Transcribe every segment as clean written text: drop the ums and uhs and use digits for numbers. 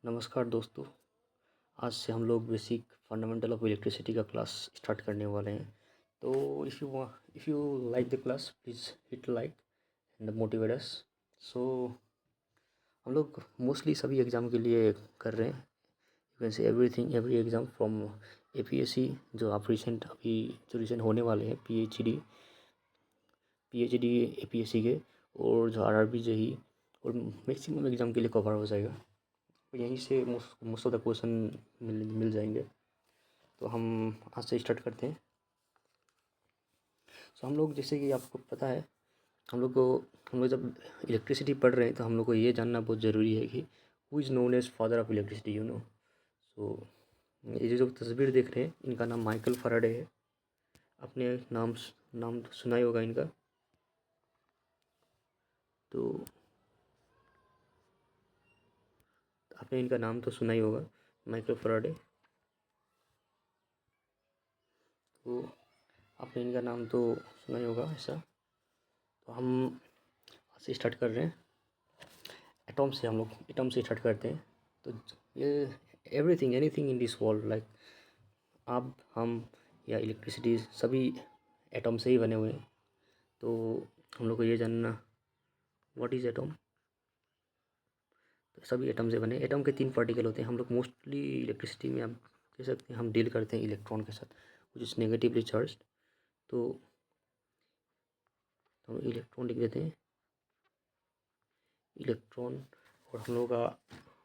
नमस्कार दोस्तों। आज से हम लोग बेसिक फंडामेंटल ऑफ इलेक्ट्रिसिटी का क्लास स्टार्ट करने वाले हैं। तो if you like the class please hit like and motivate us. So हम लोग मोस्टली सभी एग्ज़ाम के लिए कर रहे हैं। You can say every exam from APSC जो आप रिसेंट होने वाले हैं, PhD APSC के, और जो RRB JEE और मैक्सिमम एग्ज़ाम के लिए कवर हो जाएगा। तो यहीं से मोस्ट ऑफ द क्वेश्चन मिल जाएंगे। तो हम आज से स्टार्ट करते हैं। सो हम लोग, जैसे कि आपको पता है, हम लोग जब इलेक्ट्रिसिटी पढ़ रहे हैं तो हम लोग को ये जानना बहुत ज़रूरी है कि who is known as father of electricity, you know. So ये जो तस्वीर देख रहे हैं, इनका नाम माइकल फैराडे है। आपने नाम सुना ही होगा इनका। तो आपने इनका नाम तो सुना ही होगा, माइकल फैराडे। तो आपने इनका नाम तो सुना ही होगा ऐसा। तो हम आज से स्टार्ट कर रहे हैं। एटॉम से स्टार्ट करते हैं। तो ये anything in this world, like आप, हम या इलेक्ट्रिसिटी, सभी एटॉम से ही बने हुए हैं। तो हम लोग को ये जानना व्हाट इज़ एटॉम। तो सभी एटम से बने। एटम के 3 पार्टिकल होते हैं। हम लोग मोस्टली इलेक्ट्रिसिटी में, आप कह सकते हैं, हम डील करते हैं इलेक्ट्रॉन के साथ, विच इज़ नेगेटिवली चार्ज। तो हम इलेक्ट्रॉन लिख देते हैं, इलेक्ट्रॉन। और हम लोग का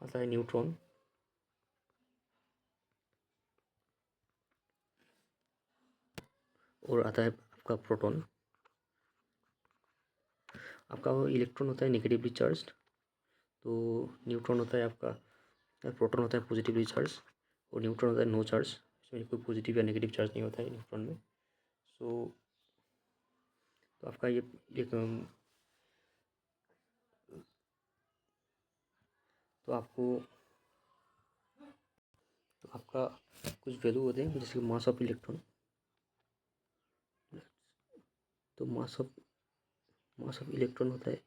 आता है न्यूट्रॉन, और आता है आपका प्रोटॉन। आपका वो इलेक्ट्रॉन होता है नेगेटिवली चार्ज, तो न्यूट्रॉन होता है आपका, प्रोटॉन होता है पॉजिटिवली चार्ज, और न्यूट्रॉन होता है नो चार्ज। इसमें कोई पॉजिटिव या नेगेटिव चार्ज नहीं होता है न्यूट्रॉन में। सो तो आपका ये एक तो आपका कुछ वैल्यू होते हैं, जैसे मास ऑफ इलेक्ट्रॉन। तो मास ऑफ इलेक्ट्रॉन होता है,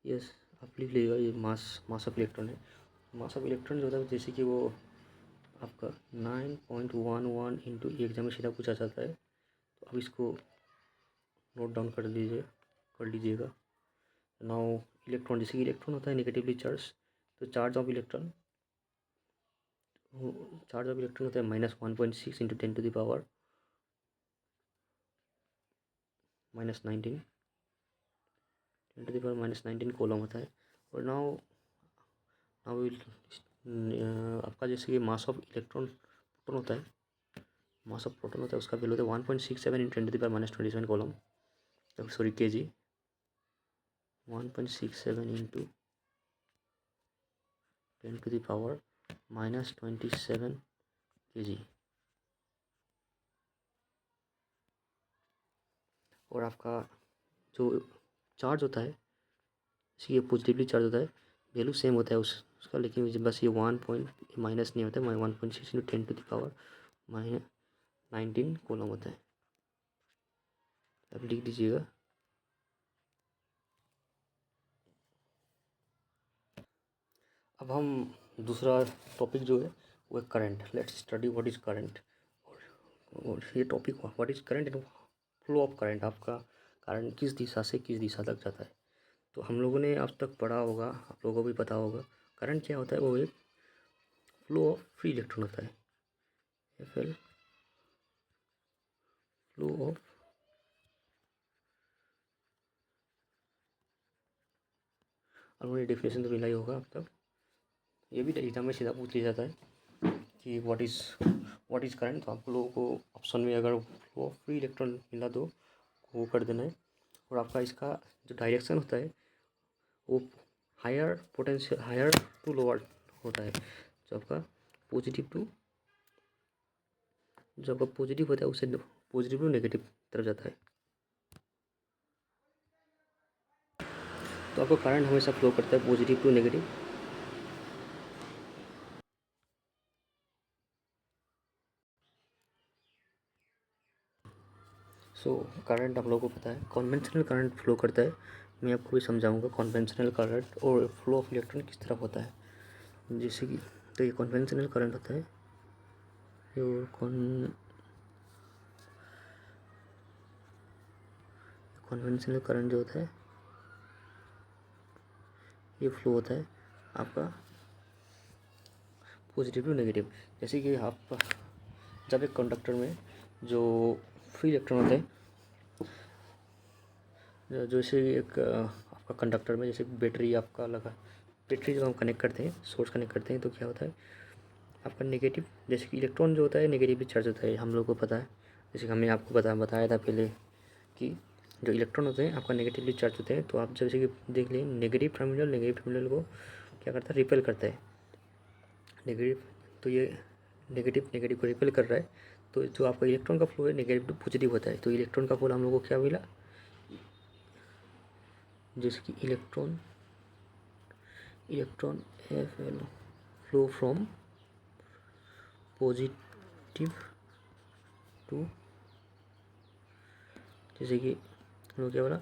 यस, आप लिख लीजिएगा, ये मास ऑफ इलेक्ट्रॉन है। मास ऑफ इलेक्ट्रॉन जो होता है, जैसे कि वो आपका 9.11 इंटू, एग्जाम में सीधा पूछा जाता है। तो अब इसको नोट डाउन कर लीजिएगा। नाउ इलेक्ट्रॉन, जैसे कि इलेक्ट्रॉन होता है नेगेटिवली चार्ज, तो चार्ज ऑफ इलेक्ट्रॉन होता है -1.6 इंटू 10⁻⁻19 10⁻⁻19 कॉलम होता है। और नाउ आपका, जैसे कि मास ऑफ प्रोटॉन होता है, उसका वैल्यू होता है 1.67 into 10⁻⁻27 column, sorry kg, 1.67 into 10⁻⁻27 kg। और आपका जो चार्ज होता है, जैसे ये पॉजिटिवली चार्ज होता है, वैल्यू सेम होता है उसका, लेकिन बस ये 1 पॉइंट माइनस नहीं होता है, 1.6 इंटू 10⁻⁻19 कॉलम होता है। आप लिख दीजिएगा। अब हम दूसरा टॉपिक जो है वो है current. Let's study what is current. और ये topic what is current and flow of current. आपका करंट किस दिशा से किस दिशा तक जाता है। तो हम लोगों ने अब तक पढ़ा होगा, आप लोगों को भी पता होगा, करंट क्या होता है। वो एक फ्लो ऑफ फ्री इलेक्ट्रॉन होता है, FL, फ्लो ऑफ, और उन्हें डेफिनेशन तो मिला ही होगा अब तक। ये भी एग्जाम में सीधा पूछ लिया जाता है कि व्हाट इज़ करंट। तो आप लोगों को ऑप्शन में अगर फ्लो ऑफ फ्री इलेक्ट्रॉन मिला तो वो कर देना है। और आपका इसका जो डायरेक्शन होता है वो हायर टू लोअर होता है। जो आपका पॉजिटिव होता है उससे पॉजिटिव टू नेगेटिव तरफ जाता है। तो आपका करंट हमेशा फ्लो करता है positive to negative. So current आप लोगों को पता है, कन्वेंशनल करंट फ्लो करता है। मैं आपको भी समझाऊंगा कन्वेंशनल करंट और फ्लो ऑफ इलेक्ट्रॉन किस तरह होता है। जैसे कि तो ये कन्वेंशनल करंट होता है। और कन्वेंशनल करंट जो होता है ये फ्लो होता है आपका पॉजिटिव टू नेगेटिव। जैसे कि आप जब एक कंडक्टर में जो फ्री इलेक्ट्रॉन होते हैं, जैसे एक आपका कंडक्टर में जैसे बैटरी आपका लगा, बैटरी जब हम कनेक्ट करते हैं, सोर्स कनेक्ट करते हैं, तो क्या होता है आपका नेगेटिव, जैसे कि इलेक्ट्रॉन जो होता है नेगेटिवली चार्ज होता है, हम लोग को पता है। जैसे कि हमने आपको बताया था पहले कि जो इलेक्ट्रॉन होते हैं आपका नेगेटिवली चार्ज होते हैं। तो आप जैसे कि देख लें नेगेटिव टर्मिनल को क्या करता है, रिपेल करता है नेगेटिव। तो ये नेगेटिव को रिपेल कर रहा है। तो जो आपका इलेक्ट्रॉन का फ्लो है नेगेटिव टू पॉजिटिव होता है। तो इलेक्ट्रॉन का फ्लो हम लोग को क्या मिला, जैसे कि electron flow from positive to, जैसे कि हम लोग क्या बोला,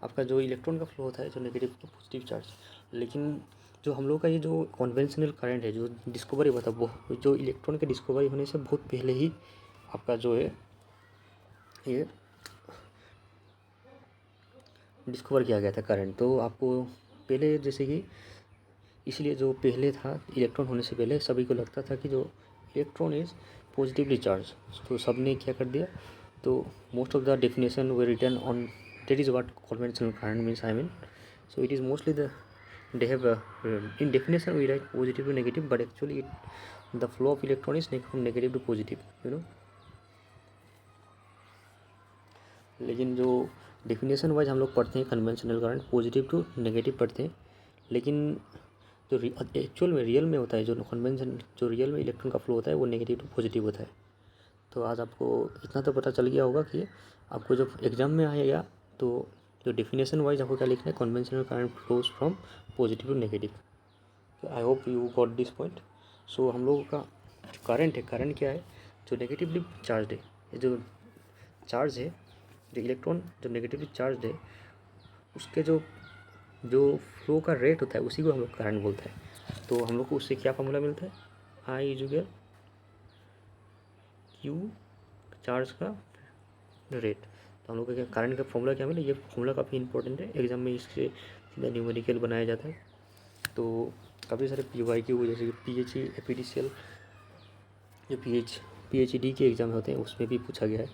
आपका जो इलेक्ट्रॉन का फ्लो होता है जो नेगेटिव टू पॉजिटिव चार्ज। लेकिन जो हम लोग का ये जो कन्वेंशनल करंट है जो डिस्कवरी हुआ था, वो जो इलेक्ट्रॉन के डिस्कवरी होने से बहुत पहले ही आपका जो है ये डिस्कवर किया गया था करंट। तो आपको पहले जैसे कि इसलिए जो पहले था इलेक्ट्रॉन होने से पहले सभी को लगता था कि जो इलेक्ट्रॉन इज़ पॉजिटिवली चार्ज। तो सब ने क्या कर दिया, तो most of the definition way return on that is what conventional current means, I mean. So it is mostly the they have in definition we write positive to negative, but actually the flow of electron is from negative to positive, you know। लेकिन जो definition wise हम लोग पढ़ते हैं conventional current positive to negative पढ़ते हैं, लेकिन जो एक्चुअल में रियल में होता है, जो कन्वेंशन जो रियल में इलेक्ट्रॉन का फ्लो होता है वो नेगेटिव टू पॉजिटिव होता है। तो आज आपको इतना तो पता चल गया होगा कि आपको जब एग्जाम में आएगा तो जो डेफिनेशन वाइज आपको क्या लिखना है, conventional current flows from positive to negative. I hope you got this point. So हम लोगों का जो करंट है, करंट क्या है, जो नेगेटिवली चार्ज है, ये जो चार्ज है, जो इलेक्ट्रॉन जो नेगेटिवली चार्ज है उसके जो फ्लो का रेट होता है उसी को हम लोग करंट बोलते हैं। तो हम लोग को उससे क्या फॉर्मूला मिलता है, आई इजुअल क्यू चार्ज का रेट। तो हम लोग का करंट का फॉर्मूला क्या मिला, ये फॉर्मूला काफ़ी इंपॉर्टेंट है, एग्जाम में इससे सीधा न्यूमेरिकल बनाया जाता है। तो काफ़ी सारे PYQ जैसे कि PHE एपीडीसीएल जो PhD के एग्ज़ाम होते हैं उसमें भी पूछा गया है।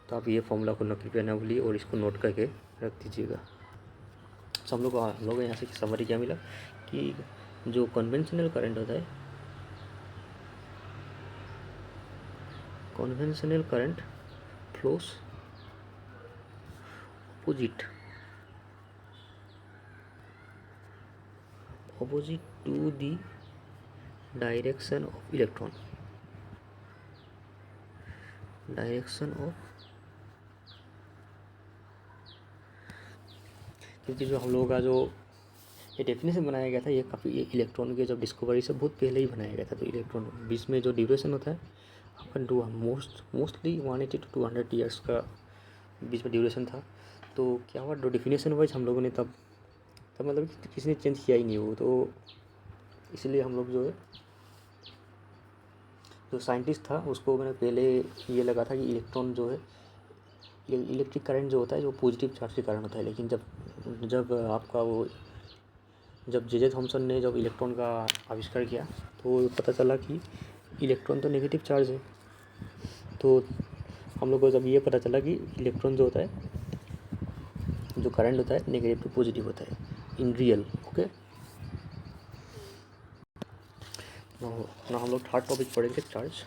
तो आप ये फॉर्मूला को नकल करना भूलिए और इसको नोट करके रख दीजिएगा। तो हम लोग यहाँ से समरी क्या मिला कि जो कन्वेंशनल करंट होता है, conventional current flows opposite to the direction of electron, क्योंकि जो हम लोगों का जो ये डेफिनेशन बनाया गया था ये काफ़ी इलेक्ट्रॉन के जब डिस्कवरी से बहुत पहले ही बनाया गया था। तो इलेक्ट्रॉन बीच में जो ड्यूरेशन होता है आपका मोस्टली 180 to 200 ईयर्स का बीच में ड्यूरेशन था। तो क्या हुआ, जो डेफिनेशन वाइज हम लोगों ने तब मतलब किसी ने चेंज किया ही नहीं वो, तो इसलिए हम लोग जो है जो साइंटिस्ट था उसको मैंने पहले ये लगा था कि इलेक्ट्रॉन जो है इलेक्ट्रिक करंट जो होता है जो पॉजिटिव चार्ज के कारण होता है। लेकिन जब आपका वो जब जे थॉमसन ने जब इलेक्ट्रॉन का आविष्कार किया तो पता चला कि इलेक्ट्रॉन तो नेगेटिव चार्ज है। तो हम लोग को जब ये पता चला कि इलेक्ट्रॉन जो होता है जो करंट होता है नेगेटिव टू पॉजिटिव होता है इन रियल। ओके, ना हम लोग थर्ड टॉपिक पढ़ेंगे, चार्ज।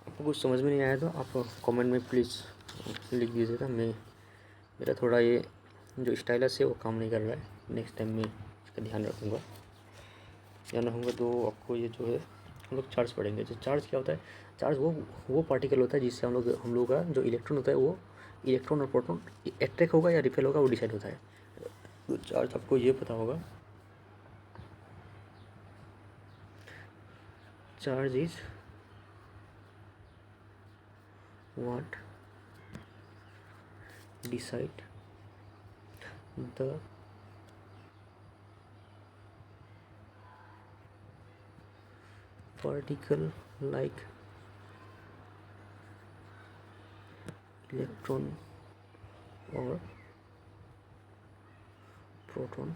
आपको कुछ समझ में नहीं आया तो आप कमेंट में प्लीज़ लिख दीजिएगा। मेरा थोड़ा ये जो स्टाइलस है वो काम नहीं कर रहा है, नेक्स्ट टाइम में इसका ध्यान रखूँगा। तो आपको ये जो है हम लोग चार्ज पढ़ेंगे। जो चार्ज क्या होता है, चार्ज वो पार्टिकल होता है जिससे हम लोग का जो इलेक्ट्रॉन होता है वो इलेक्ट्रॉन और प्रोटॉन अट्रैक्ट होगा या रिपेल होगा वो डिसाइड होता है। तो चार्ज आपको ये पता होगा, charge is what decide the particle like electron or proton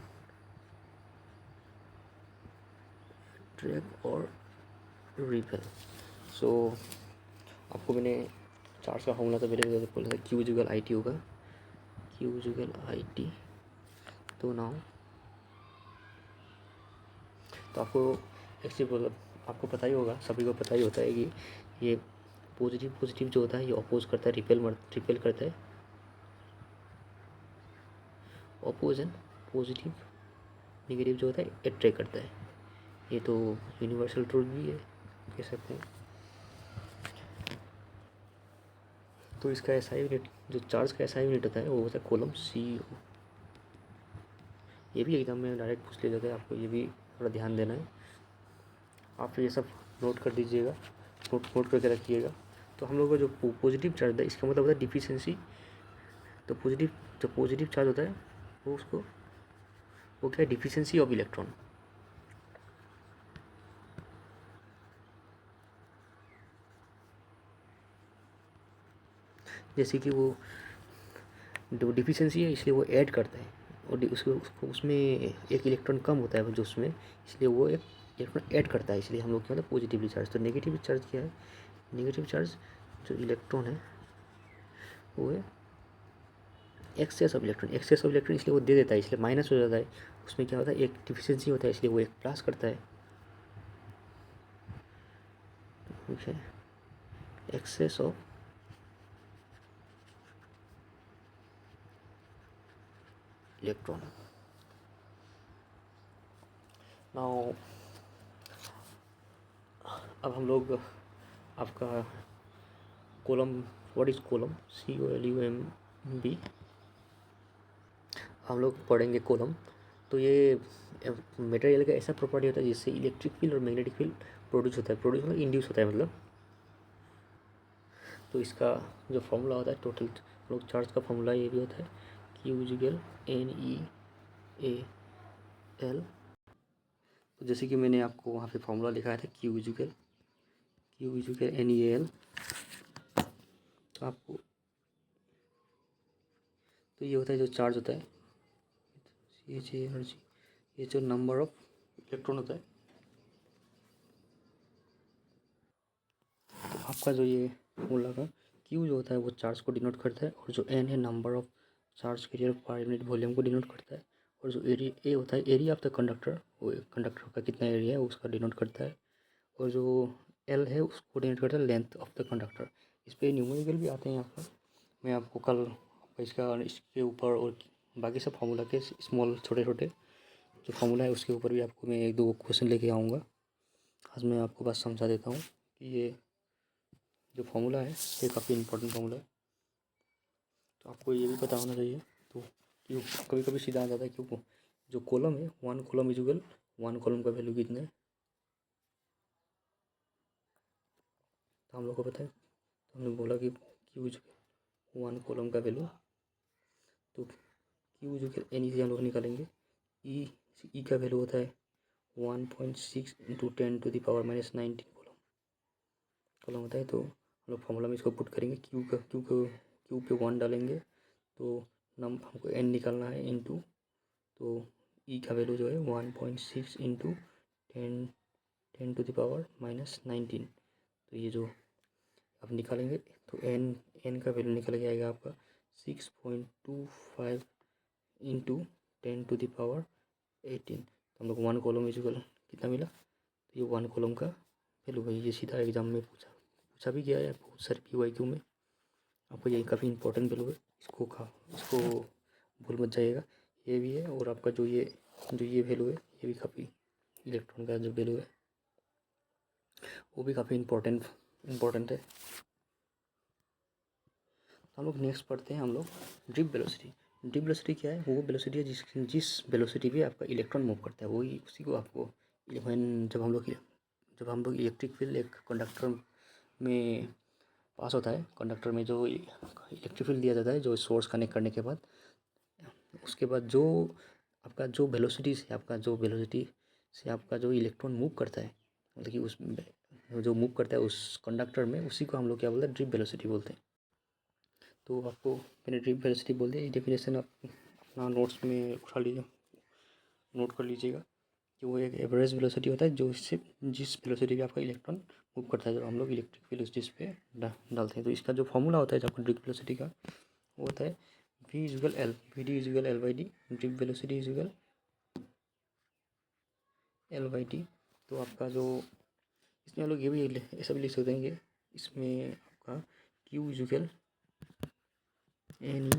attract और रिपेल। सो आपको मैंने चार्ज का फॉर्मूला तो पहले बोला था, क्यू जुगल आई टी होगा, क्यू जुगल आई टी। तो नाउ तो आपको एक्चुअली आपको पता ही होगा, सभी को पता ही होता है कि ये पॉजिटिव जो होता है ये अपोज करता है, रिपेल करता है, अपोज एंड पॉजिटिव नेगेटिव जो होता है अट्रैक्ट करता है। ये तो यूनिवर्सल ट्रूथ भी है, कह सकते हैं। तो इसका एसआई यूनिट, जो चार्ज का एसआई यूनिट होता है वो होता है कूलम सी। ये भी एग्जाम में डायरेक्ट पूछ लिया जाता है, आपको ये भी थोड़ा ध्यान देना है। आप ये सब नोट कर दीजिएगा, नोट करके रखिएगा। तो हम लोग का जो पॉजिटिव चार्ज है इसका मतलब होता है डिफिशिएंसी। तो जो पॉजिटिव चार्ज होता है वो क्या है, डिफिशिएंसी ऑफ इलेक्ट्रॉन। जैसे कि वो डिफिशिएंसी है इसलिए वो ऐड करता है, और उसमें एक इलेक्ट्रॉन कम होता है जो उसमें, इसलिए वो एक इलेक्ट्रॉन ऐड करता है, इसलिए हम लोग क्या होता है पॉजिटिवली चार्ज। तो नेगेटिव चार्ज क्या है, नेगेटिव चार्ज जो इलेक्ट्रॉन है वो है एक्सेस ऑफ इलेक्ट्रॉन, इसलिए वो दे देता है, इसलिए माइनस हो जाता है। उसमें क्या होता है, एक डिफिशिएंसी होता है इसलिए वो एक प्लस करता है। ठीक है, एक्सेस ऑफ इलेक्ट्रॉन। नाउ अब हम लोग आपका column, what is column, COLUMB हम लोग पढ़ेंगे कॉलम। तो ये मटेरियल का ऐसा प्रॉपर्टी होता है जिससे इलेक्ट्रिक फील्ड और मैग्नेटिक फील्ड प्रोड्यूस होता है, प्रोड्यूस मतलब इंड्यूस होता है मतलब। तो इसका जो फॉर्मूला होता है टोटल लोग चार्ज का फॉर्मूला ये भी होता है QUL। तो जैसे कि मैंने आपको वहाँ पे फॉर्मूला लिखाया था QUL NEAL। तो आपको तो ये होता है जो चार्ज होता है CH ये जो नंबर ऑफ इलेक्ट्रॉन होता है। तो आपका जो ये फॉर्मूला का Q जो होता है वो चार्ज को डिनोट करता है, और जो N है number of charge career per unit volume को डिनोट करता है, और जो एरिया A होता है एरिया ऑफ द कंडक्टर, वो कंडक्टर का कितना एरिया है उसका डिनोट करता है, और जो L है उसको डिनोट करता है लेंथ ऑफ द कंडक्टर। इस पर न्यूमेरिकल भी आते हैं यहाँ पर, मैं आपको कल इसके ऊपर और बाकी सब फार्मूला के स्मॉल छोटे छोटे जो फार्मूला है उसके ऊपर भी आपको मैं 1-2 क्वेश्चन लेके आऊँगा। आज मैं आपको बस समझा देता हूँ कि ये जो फार्मूला है ये काफ़ी इंपॉर्टेंट फार्मूला है, तो आपको ये भी पता होना चाहिए। तो क्यों कभी कभी सीधा आ जाता है, क्यों जो कॉलम है 1 कॉलम इजुगल 1 कॉलम का वैल्यू कितना है, तो हम लोग को पता है। तो हमने बोला कि क्यू इजुगल 1 कॉलम का वैल्यू, तो क्यू इजुगल एन से हम लोग निकालेंगे। ई का वैल्यू होता है 1.6 इंटू 10⁻⁻19 कॉलम होता है। तो हम लोग फॉर्मूला में इसको पुट करेंगे, क्यू पे 1 डालेंगे तो हमको एन निकालना है इंटू, तो ई का वैल्यू जो है 1.6 इंटू 10⁻⁻19। तो ये जो आप निकालेंगे तो एन का वैल्यू निकल के आएगा आपका 6.25 इंटू 10⁻18। तो हम लोग 1 कॉलम इजुकल कितना मिला, तो ये 1 कॉलम का वैल्यू है। ये सीधा एग्जाम में पूछा भी गया है बहुत सारे PYQ में, आपको ये काफ़ी इंपॉर्टेंट वैल्यू है, इसको भूल मत जाइएगा। ये भी है, और आपका जो ये वैल्यू है ये भी काफ़ी, इलेक्ट्रॉन का जो वैल्यू है वो भी काफ़ी इम्पोर्टेंट है। हम लोग नेक्स्ट पढ़ते हैं हम लोग ड्रिप वेलोसिटी। ड्रिप वेलोसिटी क्या है, वो वेलोसिटी है जिस वेलोसिटी पे आपका इलेक्ट्रॉन मूव करता है, वही उसी को आपको जब हम लोग इलेक्ट्रिक फील्ड एक कंडक्टर में पास होता है, कंडक्टर में जो इलेक्ट्रिक फील्ड दिया जाता है जो सोर्स कनेक्ट करने के बाद, उसके बाद जो आपका जो वेलोसिटी से आपका जो इलेक्ट्रॉन मूव करता है, मतलब कि उस जो मूव करता है उस कंडक्टर में, उसी को हम लोग क्या बोलते हैं, ड्रिप वेलोसिटी बोलते हैं। तो आपको मैंने ड्रिप वेलोसिटी बोल दिया। ये डेफिनेशन आप अपना नोट्स में उठा लीजिए, नोट कर लीजिएगा कि वो एक एवरेज वेलोसिटी होता है जो इससे जिस वेलोसिटी पे आपका इलेक्ट्रॉन मूव करता है, जो हम लोग इलेक्ट्रिक वेलोसिटीज पे डालते हैं। तो इसका जो फॉर्मूला होता है जो आपका ड्रिप वेलोसिटी का, वो होता है V equal L, V D equal L by D, drift velocity equal L by D. तो आपका जो इसमें हम लोग ये भी ऐसा भी लिख सकते हैं कि इसमें आपका Q equal N E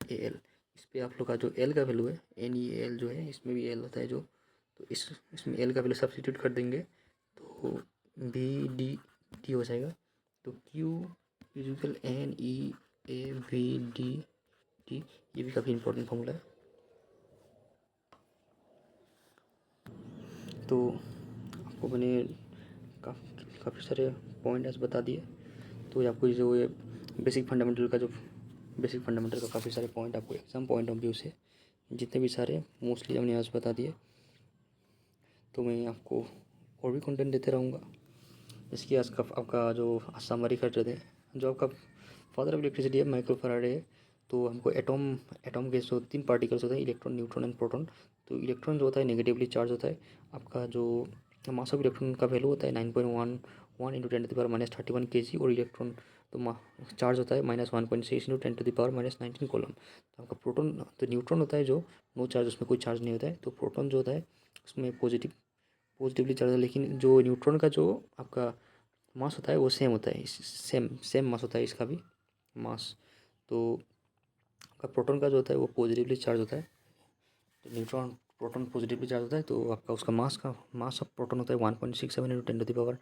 A L. इस पर आप लोग का जो एल का वैल्यू है, एन ई एल जो है, इसमें भी एल होता है जो, तो इसमें एल का वैल्यू सब्सटीट्यूट कर देंगे तो बी डी टी हो जाएगा। तो Q equal N E A V D T, ये भी काफ़ी इंपॉर्टेंट फॉर्मूला है। तो आपको मैंने काफ़ी सारे पॉइंट आज बता दिए। तो आपको जो ये बेसिक फंडामेंटल का काफ़ी सारे पॉइंट आपको एग्जाम पॉइंट ऑफ व्यू से जितने भी सारे मोस्टली हमने आज बता दिए। तो मैं आपको और भी कंटेंट देते रहूँगा। इसकी आज का आपका जो समरी कर रहे थे, जो आपका फादर ऑफ इलेक्ट्रिसिटी है माइकल फैराडे है। तो हमको एटॉम के जो 3 पार्टिकल्स होते हैं, इलेक्ट्रॉन, न्यूट्रॉन एंड प्रोटॉन। तो इलेक्ट्रॉन जो होता है नेगेटिवली चार्ज होता है। आपका जो मास ऑफ इलेक्ट्रॉन का वैल्यू होता है 9.11 इंटू 10⁻³ kg, और इलेक्ट्रॉन तो चार्ज होता है -1.6 इंटू 10⁻⁻19 कूलम। तो आपका प्रोटॉन, तो न्यूट्रॉन होता है जो नो चार्ज, उसमें कोई चार्ज नहीं होता है। तो प्रोटॉन जो होता है उसमें पॉजिटिवली चार्ज है, लेकिन जो न्यूट्रॉन का जो आपका मास होता है वो सेम होता है, सेम मास होता है इसका भी मास। तो आपका प्रोटॉन का जो होता है वो पॉजिटिवली चार्ज होता है, तो प्रोटॉन पॉजिटिवली चार्ज होता है। तो आपका उसका मास ऑफ प्रोटॉन होता है 1.67 इंटू 10⁻10⁻।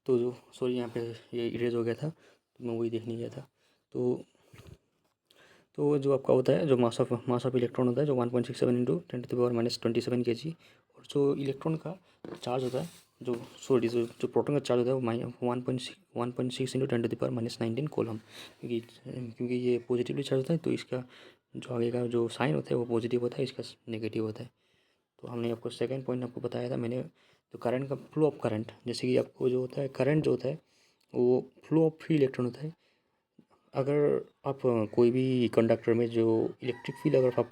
तो जो सॉरी यहाँ पे ये इरेज हो गया था, तो मैं वही देखने गया था। तो जो आपका होता है जो मास ऑफ इलेक्ट्रॉन होता है जो 1.67 इंटू 10⁻27 kg, और जो इलेक्ट्रॉन का चार्ज होता है जो प्रोटॉन का चार्ज होता है वो 1.6 इंटू 10⁻⁻19 कूलम। क्योंकि ये पॉजिटिवली चार्ज होता है, तो इसका जो आगे का जो साइन होता है वो पॉजिटिव होता है, इसका नेगेटिव होता है। तो हमने आपको सेकंड पॉइंट आपको बताया था मैंने, तो करंट का फ्लो ऑफ करंट, जैसे कि आपको जो होता है करंट जो होता है वो फ्लो ऑफ फ्री इलेक्ट्रॉन होता है। अगर आप कोई भी कंडक्टर में जो इलेक्ट्रिक फील्ड, अगर आप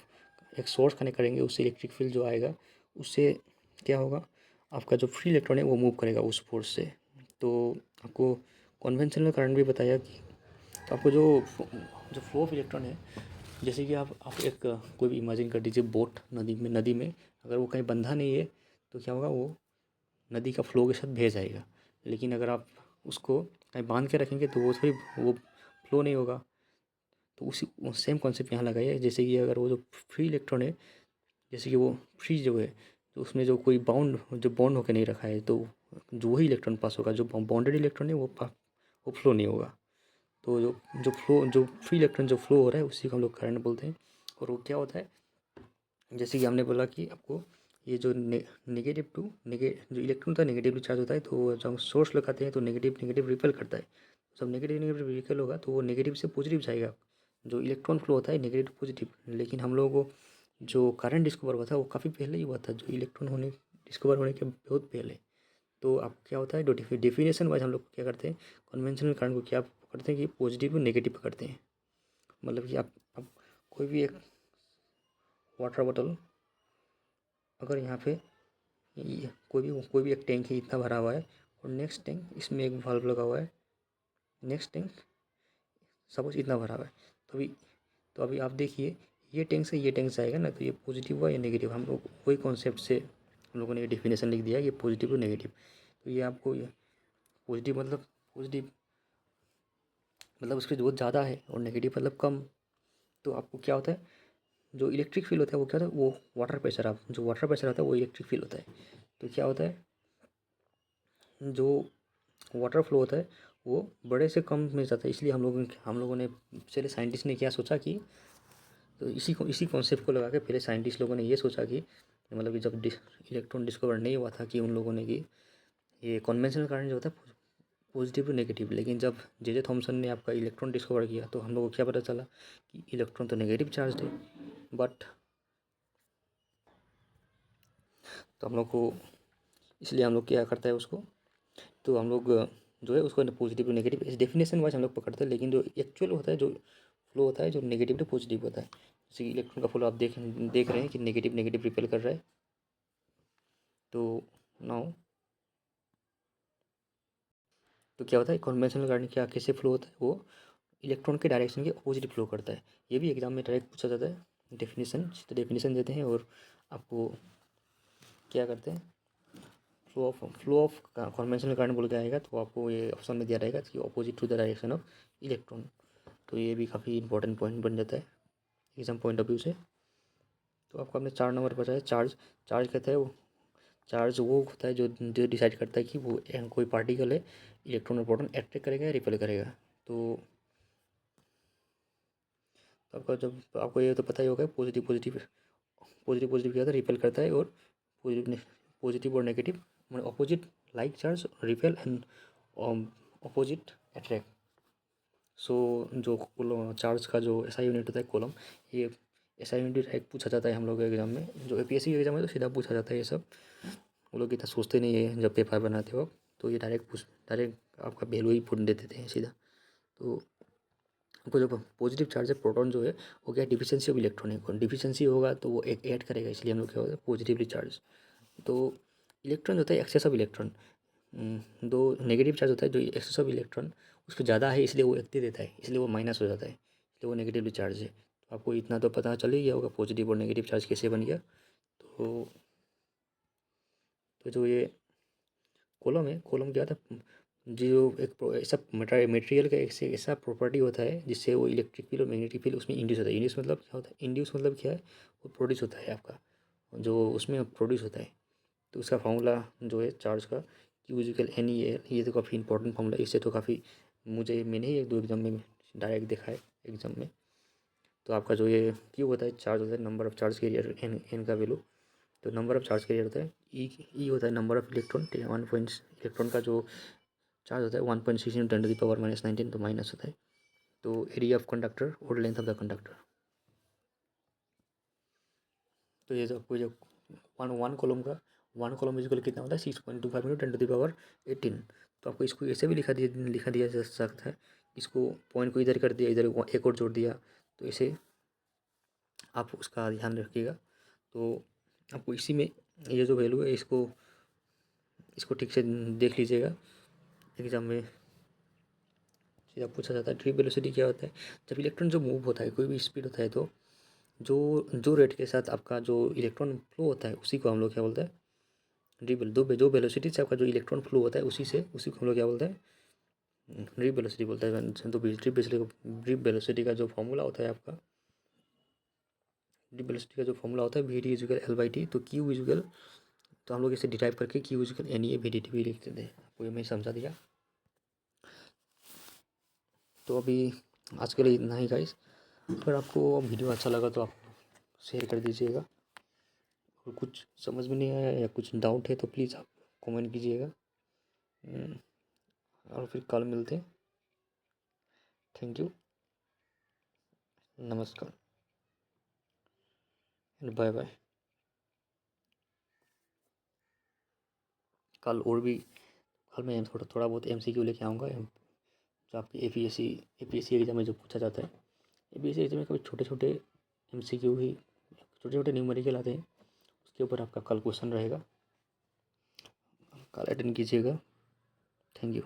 एक सोर्स कनेक्ट करेंगे, उससे इलेक्ट्रिक फील्ड जो आएगा उससे क्या होगा, आपका जो फ्री इलेक्ट्रॉन है वो मूव करेगा उस फोर्स से। तो आपको कन्वेंशनल करंट भी बताया कि, तो आपको जो फ्लो ऑफ इलेक्ट्रॉन है, जैसे कि आप एक कोई भी इमेजिन कर दीजिए बोट नदी में अगर वो कहीं बंधा नहीं है तो क्या होगा, वो नदी का फ्लो के साथ बह जाएगा। लेकिन अगर आप उसको कहीं बांध के रखेंगे तो वो फ्लो नहीं होगा। तो उसी सेम कॉन्सेप्ट यहाँ लगाइए। जैसे कि अगर वो जो फ्री इलेक्ट्रॉन है, जैसे कि वो फ्री जो है, तो उसमें जो कोई बॉन्ड होकर नहीं रखा है, तो जो वही इलेक्ट्रॉन पास होगा, जो बाउंडेड इलेक्ट्रॉन है वो फ्लो नहीं होगा। तो जो फ्री इलेक्ट्रॉन जो फ्लो हो रहा है उसी को हम लोग करंट बोलते हैं। और वो क्या होता है, जैसे कि हमने बोला कि आपको ये जो जो इलेक्ट्रॉन होता है नेगेटिवली चार्ज होता है, तो जब हम सोर्स लगाते हैं तो नेगेटिव रिपेल करता है। जब नेगेटिव रिपेल होगा तो वो नेगेटिव से पॉजिटिव जाएगा। जो इलेक्ट्रॉन फ्लो होता है नेगेटिव पॉजिटिव, लेकिन हम लोगों को जो करंट डिस्कवर हुआ था वो काफ़ी पहले ही हुआ था, जो इलेक्ट्रॉन डिस्कवर होने के बहुत पहले। तो अब क्या होता है, डेफिनेशन वाइज हम लोग क्या करते हैं, कन्वेंशनल करंट को क्या करते हैं कि पॉजिटिव और नेगेटिव पकड़ते हैं। मतलब कि आप कोई भी एक वाटर बॉटल, अगर यहाँ पे कोई भी एक टैंक है, इतना भरा हुआ है, और नेक्स्ट टैंक इसमें एक वाल्व लगा हुआ है, नेक्स्ट टैंक सपोज इतना भरा हुआ है, तो अभी आप देखिए ये टैंक से ये टैंक जाएगा ना, तो ये पॉजिटिव हुआ या नेगेटिव, हम लोग वही कॉन्सेप्ट से हम लोगों ने ये डिफिनेशन लिख दिया कि पॉजिटिव और नेगेटिव। तो ये आपको पॉजिटिव मतलब उसकी बहुत ज़्यादा है, और नेगेटिव मतलब कम। तो आपको क्या होता है, जो इलेक्ट्रिक फील्ड होता है वो क्या होता है, वो वाटर प्रेशर होता है वो इलेक्ट्रिक फील्ड होता है। तो क्या होता है, जो वाटर फ्लो होता है वो बड़े से कम में जाता है। इसलिए हम लोगों ने पहले साइंटिस्ट ने क्या सोचा कि, तो इसी कॉन्सेप्ट को लगा के पहले साइंटिस्ट लोगों ने ये सोचा कि मतलब कि जब इलेक्ट्रॉन डिस्कवर नहीं हुआ था, कि उन लोगों ने कि ये कन्वेंशनल करंट जो होता है पॉजिटिव नेगेटिव। लेकिन जब जे थॉमसन ने आपका इलेक्ट्रॉन डिस्कवर किया तो हम लोग को क्या पता चला कि इलेक्ट्रॉन तो नेगेटिव चार्ज है, बट तो हम लोग को इसलिए हम लोग क्या करता है उसको, तो हम लोग जो है उसको पॉजिटिव नेगेटिव इस डेफिनेशन वाइज हम लोग पकड़ते हैं, लेकिन जो एक्चुअल होता है, जो फ्लो होता है, जो नेगेटिव टू पॉजिटिव होता है। जैसे कि इलेक्ट्रॉन का फ्लो आप देख रहे हैं कि नेगेटिव नेगेटिव रिपेल कर रहा है। तो नाउ तो क्या होता है, कन्वेंशनल गार्डन क्या कैसे फ्लो होता है, वो इलेक्ट्रॉन के डायरेक्शन के अपोजिट फ्लो करता है। ये भी एग्जाम में डायरेक्ट पूछा जाता है। डेफिनेशन देते हैं और आपको क्या करते हैं, फ्लो ऑफ कन्वेंशनल करंट बोल के आएगा तो आपको ये ऑप्शन में दिया रहेगा कि opposite to the direction of electron. तो ये भी काफ़ी इंपॉर्टेंट पॉइंट बन जाता है एग्जाम पॉइंट ऑफ व्यू से। तो आपको आपने 4 नंबर बचा है चार्ज। चार्ज कहता है वो चार्ज वो होता है जो डिसाइड करता है कि वो कोई पार्टिकल है, इलेक्ट्रॉन और प्रोटॉन अट्रैक्ट करेगा या रिपेल करेगा। तो आपका जब आपको ये तो पता ही होगा, पॉजिटिव पॉजिटिव पॉजिटिव पॉजिटिव क्या होता है, रिपेल करता है, और पॉजिटिव और नेगेटिव मतलब opposite like charge repel and opposite attract. So जो चार्ज का जो ऐसा यूनिट होता है कॉलम, ये ऐसा यूनिट डायरेक्ट पूछा जाता है हम लोग के एग्जाम में। जो APSC के एग्जाम में तो सीधा पूछा जाता है ये सब, वो लोग इतना सोचते नहीं है जब पेपर बनाते वक्त। तो ये डायरेक्ट आपका वैल्यू ही पुट दे देते हैं सीधा। तो आपको जो पॉजिटिव चार्ज है प्रोटॉन जो है वो क्या डिफिशियंसी ऑफ इलेक्ट्रॉन है, डिफिशियंसी होगा तो वो एक ऐड करेगा, इसलिए हम लोग क्या होता है पॉजिटिवली चार्ज। तो इलेक्ट्रॉन होता है एक्सेस ऑफ इलेक्ट्रॉन। दो नेगेटिव चार्ज होता है जो एक्सेस ऑफ इलेक्ट्रॉन उस पर ज़्यादा है, इसलिए वो एक दे देता है, इसलिए वो माइनस हो जाता है, इसलिए वो नेगेटिवली चार्ज है। तो आपको इतना तो पता चल ही गया होगा पॉजिटिव और नेगेटिव चार्ज कैसे बन गया। तो जो ये कॉलम है, कॉलम क्या होता है, जो एक ऐसा मटेरियल का एक ऐसा प्रॉपर्टी होता है जिससे वो इलेक्ट्रिक फील्ड और मैग्नेटिक फील्ड उसमें इंड्यूस होता है। इंड्यूस मतलब क्या होता है, इंड्यूस मतलब क्या है, वो प्रोड्यूस होता है आपका, जो उसमें प्रोड्यूस होता है। तो उसका फार्मूला जो है चार्ज का Q=NE, ये तो काफ़ी इंपॉर्टेंट फार्मूला। इससे तो काफ़ी मैंने ही 1-2 एग्जाम में डायरेक्ट देखा है एग्जाम में। तो आपका जो ये Q होता है चार्ज होता है number of charge carrier, N का वैल्यू। तो नंबर ऑफ चार्ज कैरियर होता है, ई होता है नंबर ऑफ इलेक्ट्रॉन। 1 इलेक्ट्रॉन का जो चार्ज होता है 1.6 × 10⁻⁻19 तो माइनस होता है। तो एरिया ऑफ कंडक्टर और लेंथ ऑफ द कंडक्टर। तो ये जो आपको जो वन कॉलम इजिकल कितना होता है 6.25 × 10⁻18। तो आपको इसको ऐसे भी लिखा दिया जा सकता है, इसको पॉइंट को इधर कर दिया, इधर एक और जोड़ दिया, तो इसे आप उसका ध्यान रखिएगा। तो आपको इसी में ये जो वैल्यू है इसको ठीक से देख लीजिएगा। एग्जाम में सीधा पूछा जाता है ड्रिप वेलोसिटी क्या होता है। जब इलेक्ट्रॉन जो मूव होता है कोई भी स्पीड होता है तो जो रेट के साथ आपका जो इलेक्ट्रॉन फ्लो होता है उसी को हम लोग क्या बोलते हैं ड्रिप। जो वेलोसिटी से आपका जो इलेक्ट्रॉन फ्लो होता है उसी को हम लोग क्या बोलते हैं ड्रिप वेलोसिटी बोलते हैं। तो ड्रिप वेलोसिटी का जो फॉर्मूला होता है आपका, ड्रिप वेलोसिटी का जो फॉर्मूला होता है V/T तो Q तो हम लोग इसे डिराइव करके Q=NE/VDT भी लिखते थे। आपको ये मैं समझा दिया। तो अभी आज के लिए इतना ही गाइस। अगर आपको वीडियो अच्छा लगा तो आप शेयर कर दीजिएगा, और कुछ समझ में नहीं आया या कुछ डाउट है तो प्लीज़ आप कमेंट कीजिएगा। और फिर कल मिलते हैं। थैंक यू, नमस्कार एंड बाय बाय। कल मैं थोड़ा बहुत MCQ लेके आऊँगा, जो आपकी APSC एग्जाम में जो पूछा जाता है। APSC एग्जाम में कभी छोटे छोटे न्यूमेरिकल आते हैं, उसके ऊपर आपका कल क्वेश्चन रहेगा, कल अटेंड कीजिएगा। Thank you.